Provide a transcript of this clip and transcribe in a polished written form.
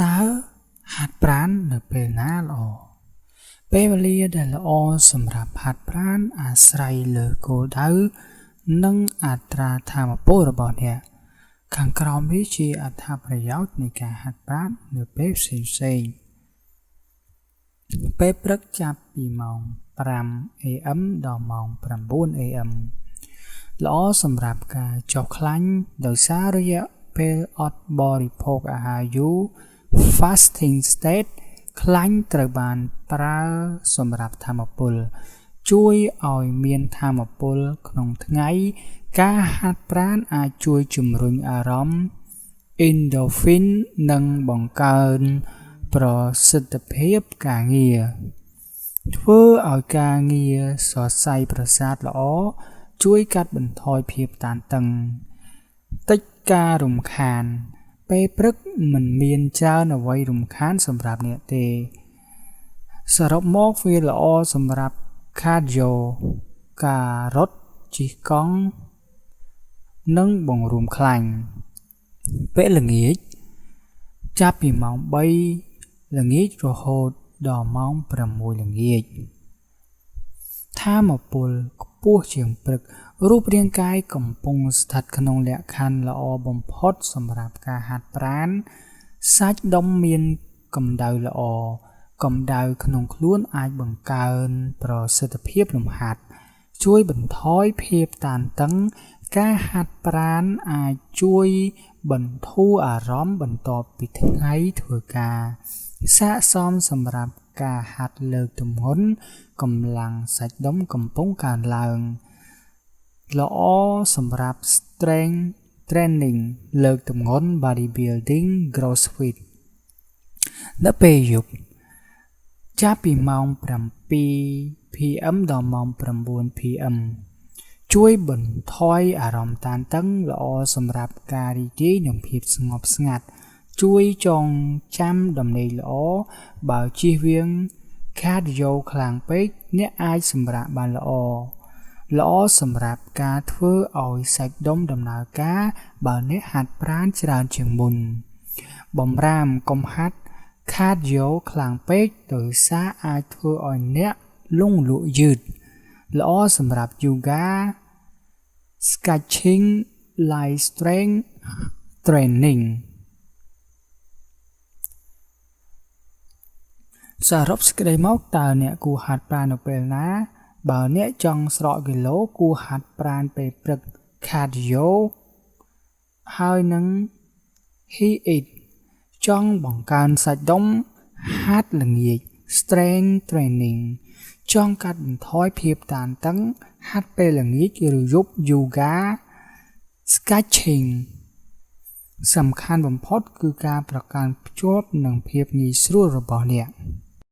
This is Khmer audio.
តើហាត់ប្រាណនៅពេលណាល្អពេលវេលាដែលល្អសម្រាប់ហាត់ប្រាណអាស្រ័យលើគោលដៅនិងអត្រាថាមពលរបស់អ្នកខាងក្រោមនេះជាអត្ថប្រយោជន៍នៃការហាត់ប្រាណនៅពេលផ្សេងៗពេលព្រឹកចាប់ពីម៉ោង 5 AM ដល់ម៉ោង 9 AM ល្អសម្រាប់ការចុះខ្លាញ់ដោយសាររយៈពេលអត់បរិភោគអាហារយូរ fasting state ខ្លាញ់ត្រូវបានប្រើសម្រាប់ថាមពលជួយឲ្យមានថាមពលក្នុងថ្ងៃការហាត់ប្រាណអាចជួយជំរុញអារម្មណ៍ endorphin និងបង្កើនប្រសិទ្ធភាពការងារធ្វើឲ្យការងារសរសៃប្រសាទល្អជួយកាត់បន្ថយភាពតានតឹងតិចការរំខានពេលព្រឹកមិនមានច្រើនអ្វីរំខានសម្រាប់អ្នកទេសរុបមកវាល្អសម្រាប់ cardio ការរត់ជិះកង់និងបង្រួមខ្លាញ់ពេលល្ងាចចាប់ពីម៉ោង 3 ល្ងាចរហូតដល់ម៉ោង 6 ល្ងាចថាមពលខ្ពស់ជាងព្រឹករូបរាងកាយកំពុងស្ថិតក្នុងលក្ខខណ្ឌល្អបំផុតសម្រាប់ការហាត់ប្រាណសាច់ដុំមានកម្ដៅល្អកម្ដៅក្នុងខ្លួនអាចបង្កើនប្រសិទ្ធភាពលំហាត់ជួយបន្ថយភាពតានតឹងការហាត់ប្រាណអាចជួយបន្ធូរអារម្មណ៍បន្ទាប់ពីថ្ងៃធ្វើការស័ក្តិសមសម្រាប់ការហាត់លើកទម្ងន់កម្លាំងសាច់ដុំកំពុងកើនឡើងល្អសម្រាប់ strength training លើកទម្ងន់ bodybuilding crossfit នៅពេលយប់ចាប់ពីម៉ោង 7 PM ដល់ម៉ោង 9 PM ជួយបន្ថយអារម្មណ៍តានតឹងល្អសម្រាប់ការរីករាយនិងភាពស្ងប់ស្ងាត់ជួយចងចាំដំណេកល្អបើជៀសវាង cardio ខ្លាំងពេកអ្នកអាចសម្រាកបានល្អសម្រាប់ការធ្វើឲ្យសាច់ដុំដំណើរការបើអ្នកហាត់ប្រាណច្រើនជាងមុនបំរាមកុំហាត់ cardio ខ្លាំងពេកដោយសារអាចធ្វើឲ្យអ្នកលង់លក់យឺតល្អសម្រាប់ yoga stretching light strength training សរុបសេចក្តីមកតើអ្នកគួរហាត់ប្រាណនៅពេលណាបើអ្នកចង់ស្រកគីឡូគួរហាត់ប្រាណពេលព្រឹក cardio ហើយនឹង HIIT ចង់បង្កើនសាច់ដុំហាត់ល្ងាច strength training ចង់កាត់បន្ថយភាពតានតឹងហាត់ពេលល្ងាចឬយប់ yoga stretching សំខាន់បំផុតគឺការប្រកាន់ភ្ជាប់នឹងភាពងាយស្រួលរបស់អ្នក